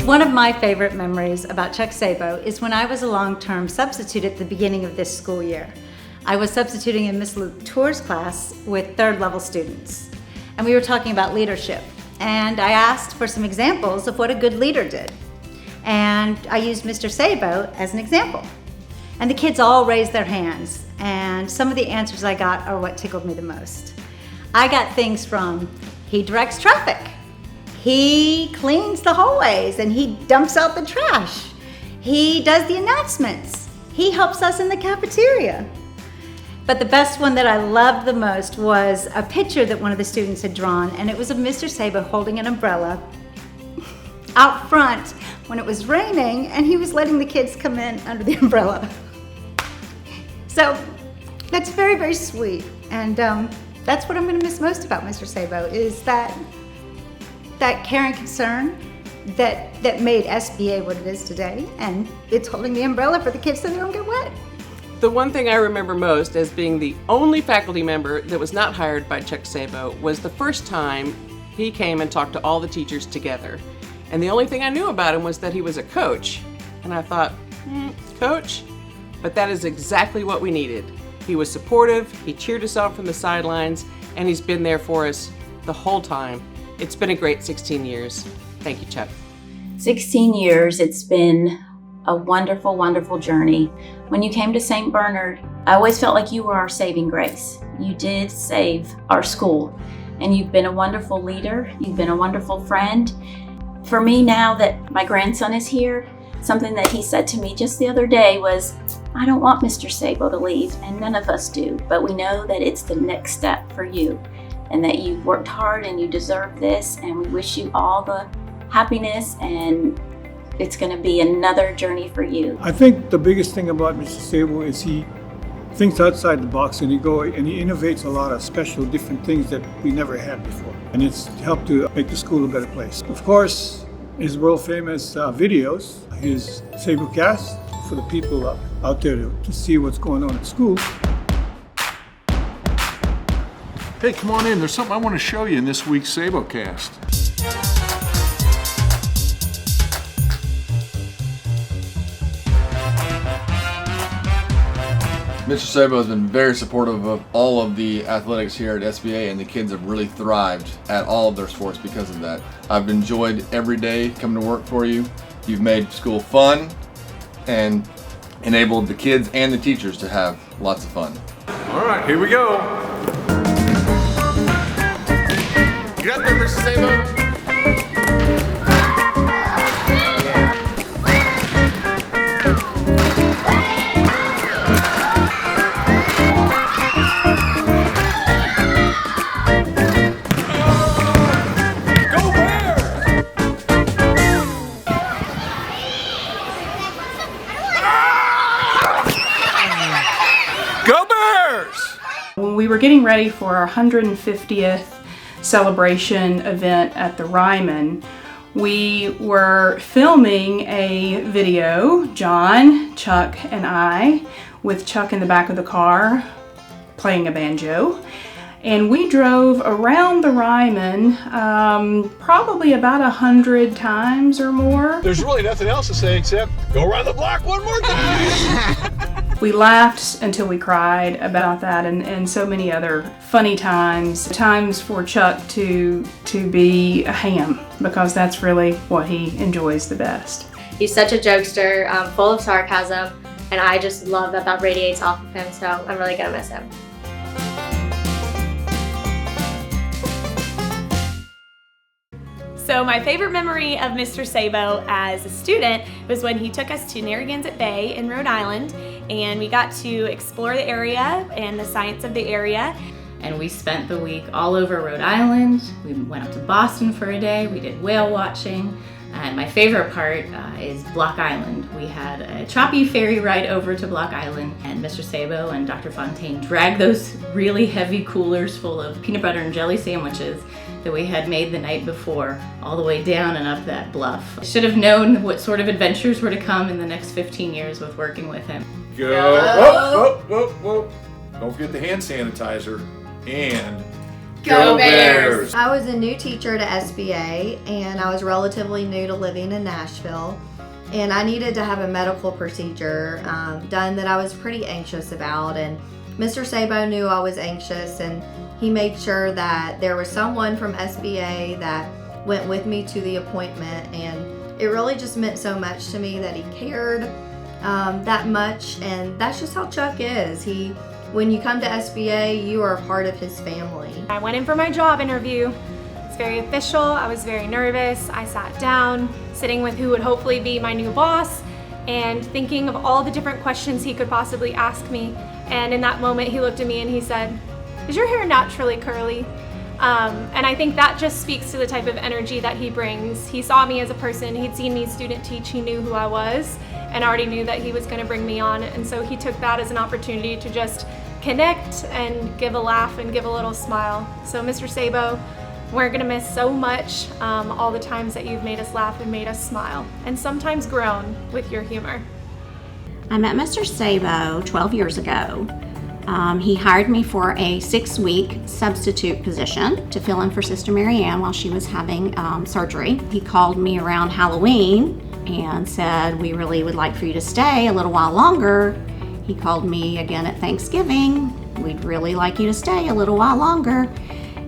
One of my favorite memories about Chuck Sabo is when I was a long-term substitute at the beginning of this school year. I was substituting in Miss Latour's class with third-level students, and we were talking about leadership. And I asked for some examples of what a good leader did. And I used Mr. Sabo as an example. And the kids all raised their hands, and some of the answers I got are what tickled me the most. I got things from, he directs traffic, he cleans the hallways and he dumps out the trash, he does the announcements, he helps us in the cafeteria. But the best one that I loved the most was a picture that one of the students had drawn, and it was of Mr. Sabo holding an umbrella out front when it was raining, and he was letting the kids come in under the umbrella. So that's very, very sweet, and that's what I'm going to miss most about Mr. Sabo, is that caring concern that made SBA what it is today, and it's holding the umbrella for the kids so they don't get wet. The one thing I remember most as being the only faculty member that was not hired by Chuck Sabo was the first time he came and talked to all the teachers together. And the only thing I knew about him was that he was a coach. And I thought, coach? But that is exactly what we needed. He was supportive, he cheered us on from the sidelines, and he's been there for us the whole time. It's been a great 16 years. Thank you, Chuck. 16 years, it's been a wonderful, wonderful journey. When you came to St. Bernard, I always felt like you were our saving grace. You did save our school, and you've been a wonderful leader. You've been a wonderful friend. For me, now that my grandson is here, something that he said to me just the other day was, I don't want Mr. Sabo to leave, and none of us do, but we know that it's the next step for you, and that you've worked hard and you deserve this, and we wish you all the happiness, and it's going to be another journey for you. I think the biggest thing about Mr. Sabo is he thinks outside the box, and he innovates a lot of special different things that we never had before. And it's helped to make the school a better place. Of course, his world famous videos, his Sabo Cast, for the people out there to see what's going on at school. Hey, come on in. There's something I want to show you in this week's Sabo Cast. Mr. Sabo has been very supportive of all of the athletics here at SBA, and the kids have really thrived at all of their sports because of that. I've enjoyed every day coming to work for you. You've made school fun and enabled the kids and the teachers to have lots of fun. All right, here we go. You got there, Mr. Sabo? When we were getting ready for our 150th celebration event at the Ryman, we were filming a video, John, Chuck, and I, with Chuck in the back of the car playing a banjo. And we drove around the Ryman probably about 100 times or more. There's really nothing else to say except go around the block one more time. We laughed until we cried about that, and so many other funny times for Chuck to be a ham, because that's really what he enjoys the best. He's such a jokester, full of sarcasm, and I just love that radiates off of him, so I'm really gonna miss him. So my favorite memory of Mr. Sabo as a student was when he took us to Narragansett Bay in Rhode Island, and we got to explore the area and the science of the area. And we spent the week all over Rhode Island. We went up to Boston for a day. We did whale watching. And my favorite part is Block Island. We had a choppy ferry ride over to Block Island, and Mr. Sabo and Dr. Fontaine dragged those really heavy coolers full of peanut butter and jelly sandwiches that we had made the night before all the way down and up that bluff. I should have known what sort of adventures were to come in the next 15 years with working with him. Go. Whoa, whoa, whoa, whoa. Don't forget the hand sanitizer and Go Bears! I was a new teacher to SBA, and I was relatively new to living in Nashville. And I needed to have a medical procedure done that I was pretty anxious about. And Mr. Sabo knew I was anxious, and he made sure that there was someone from SBA that went with me to the appointment. And it really just meant so much to me that he cared that much. And that's just how Chuck is. When you come to SBA, you are a part of his family. I went in for my job interview. It's very official. I was very nervous. I sat down, sitting with who would hopefully be my new boss, and thinking of all the different questions he could possibly ask me. And in that moment, he looked at me and he said, "Is your hair naturally curly?" And I think that just speaks to the type of energy that he brings. He saw me as a person. He'd seen me student teach. He knew who I was and already knew that he was going to bring me on. And so he took that as an opportunity to just connect and give a laugh and give a little smile. So Mr. Sabo, we're going to miss so much all the times that you've made us laugh and made us smile, and sometimes groan with your humor. I met Mr. Sabo 12 years ago. He hired me for a 6-week substitute position to fill in for Sister Mary Ann while she was having surgery. He called me around Halloween and said, "We really would like for you to stay a little while longer." He called me again at Thanksgiving. "We'd really like you to stay a little while longer."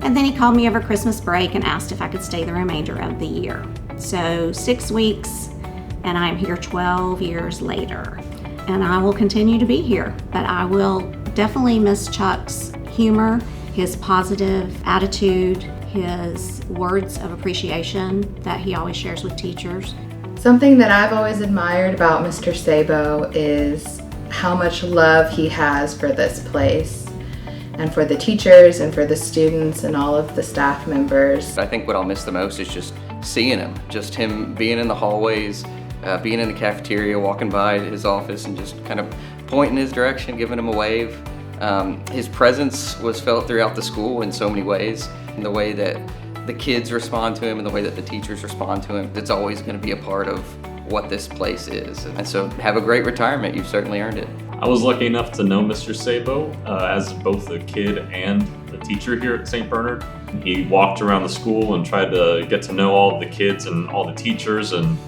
And then he called me over Christmas break and asked if I could stay the remainder of the year. So 6 weeks, and I'm here 12 years later. And I will continue to be here, but I will definitely miss Chuck's humor, his positive attitude, his words of appreciation that he always shares with teachers. Something that I've always admired about Mr. Sabo is how much love he has for this place and for the teachers and for the students and all of the staff members. I think what I'll miss the most is just seeing him, just him being in the hallways, being in the cafeteria, walking by his office and just kind of pointing his direction, giving him a wave. His presence was felt throughout the school in so many ways. And the way that the kids respond to him and the way that the teachers respond to him, it's always going to be a part of what this place is. And so have a great retirement. You've certainly earned it. I was lucky enough to know Mr. Sabo as both a kid and a teacher here at St. Bernard. He walked around the school and tried to get to know all of the kids and all the teachers, and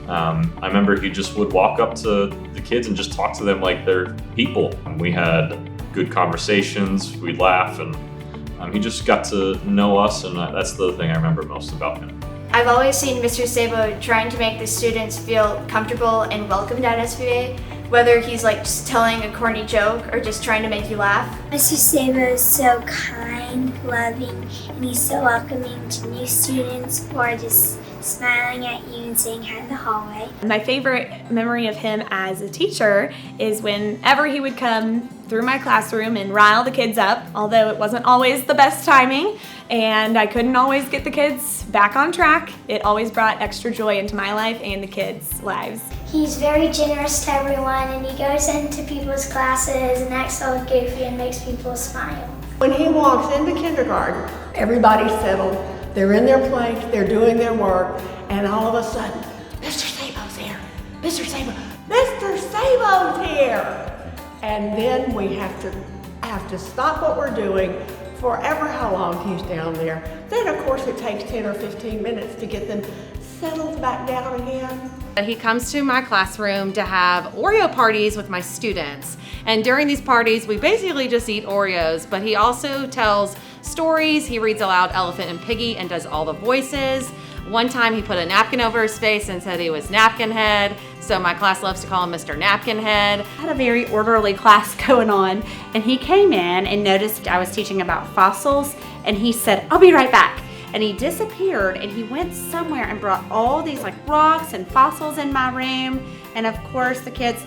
I remember he just would walk up to the kids and just talk to them like they're people. And we had good conversations, we'd laugh, and he just got to know us, and that's the thing I remember most about him. I've always seen Mr. Sabo trying to make the students feel comfortable and welcomed at SBA, whether he's like just telling a corny joke or just trying to make you laugh. Mr. Sabo is so kind, loving, and he's so welcoming to new students or just smiling at you and saying hi in the hallway. My favorite memory of him as a teacher is whenever he would come through my classroom and rile the kids up, although it wasn't always the best timing and I couldn't always get the kids back on track. It always brought extra joy into my life and the kids' lives. He's very generous to everyone, and he goes into people's classes and acts all goofy and makes people smile. When he walks into kindergarten, everybody's settled. They're in their place, they're doing their work, and all of a sudden, Mr. Sabo's here. Mr. Sabo, Mr. Sabo's here. And then we have to stop what we're doing forever how long he's down there. Then of course it takes 10 or 15 minutes to get them settled back down again. He comes to my classroom to have Oreo parties with my students. And during these parties, we basically just eat Oreos, but he also tells stories. He reads aloud Elephant and Piggy and does all the voices. One time he put a napkin over his face and said he was Napkin Head, so my class loves to call him Mr. Napkin Head. I had a very orderly class going on, and he came in and noticed I was teaching about fossils, and he said, "I'll be right back." And he disappeared, and he went somewhere and brought all these like rocks and fossils in my room. And of course the kids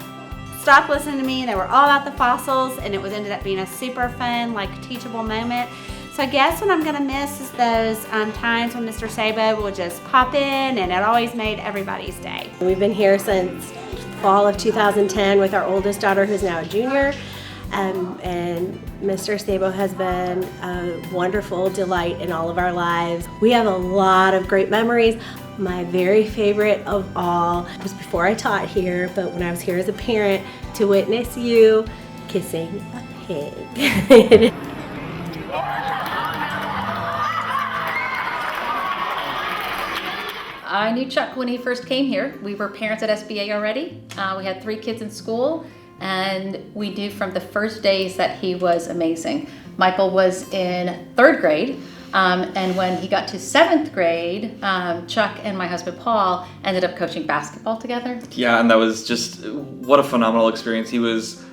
stopped listening to me, and they were all about the fossils, and it ended up being a super fun, like teachable moment. So I guess what I'm gonna miss is those times when Mr. Sabo would just pop in, and it always made everybody's day. We've been here since fall of 2010 with our oldest daughter, who's now a junior. And Mr. Sabo has been a wonderful delight in all of our lives. We have a lot of great memories. My very favorite of all was before I taught here, but when I was here as a parent, to witness you kissing a pig. I knew Chuck when he first came here. We were parents at SBA already. We had 3 kids in school, and we knew from the first days that he was amazing. Michael was in 3rd grade, and when he got to 7th grade, Chuck and my husband Paul ended up coaching basketball together. Yeah, and that was just, what a phenomenal experience. He was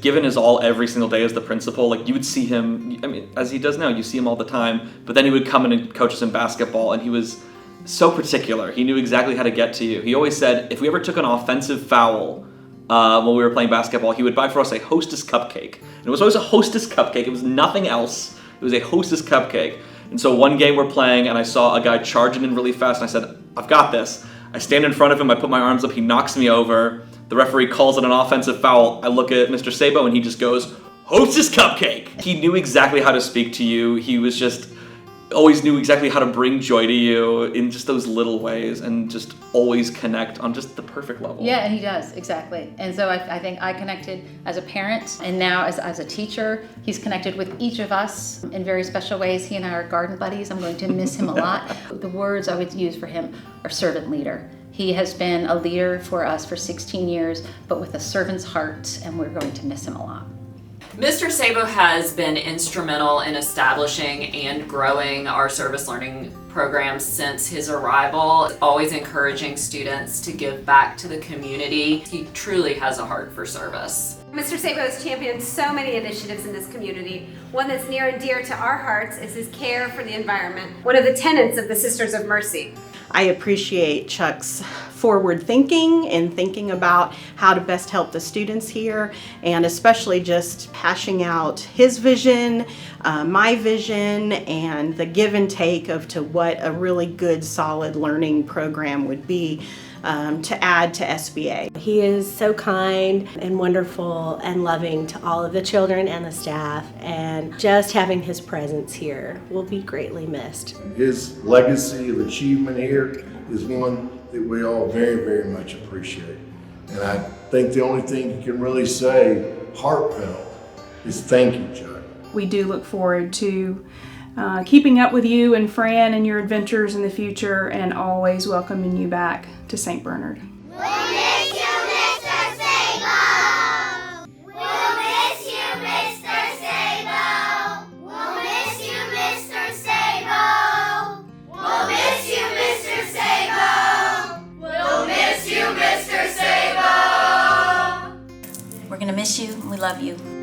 given his all every single day as the principal. Like, you would see him, I mean, as he does now, you see him all the time, but then he would come in and coach us in basketball, and he was so particular. He knew exactly how to get to you. He always said if we ever took an offensive foul when we were playing basketball, he would buy for us a Hostess cupcake. And it was always a Hostess cupcake. It was nothing else. It was a Hostess cupcake. And so one game we're playing, and I saw a guy charging in really fast, and I said, I've got this. I stand in front of him, I put my arms up, he knocks me over. The referee calls it an offensive foul. I look at Mr. Sabo, and he just goes, Hostess cupcake! He knew exactly how to speak to you. He was just always knew exactly how to bring joy to you in just those little ways, and just always connect on just the perfect level. Yeah, and he does, exactly. And so I think I connected as a parent, and now as a teacher. He's connected with each of us in very special ways. He and I are garden buddies. I'm going to miss him a lot. The words I would use for him are servant leader. He has been a leader for us for 16 years, but with a servant's heart, and we're going to miss him a lot. Mr. Sabo has been instrumental in establishing and growing our service learning programs since his arrival, always encouraging students to give back to the community. He truly has a heart for service. Mr. Sabo has championed so many initiatives in this community. One that's near and dear to our hearts is his care for the environment, one of the tenets of the Sisters of Mercy. I appreciate Chuck's forward thinking and thinking about how to best help the students here, and especially just hashing out his vision, my vision, and the give and take of to what a really good, solid learning program would be to add to SBA. He is so kind and wonderful and loving to all of the children and the staff, and just having his presence here will be greatly missed. His legacy of achievement here is one that we all very, very much appreciate. And I think the only thing you can really say, heartfelt, is thank you, Chuck. We do look forward to keeping up with you and Fran and your adventures in the future, and always welcoming you back to St. Bernard. We'll miss you, Mr. Sabo! We'll miss you, Mr. Sabo! We'll miss you, Mr. Sabo! We'll miss you, Mr. Sabo! We'll miss you, Mr. Sabo! We're going to miss you, and we love you.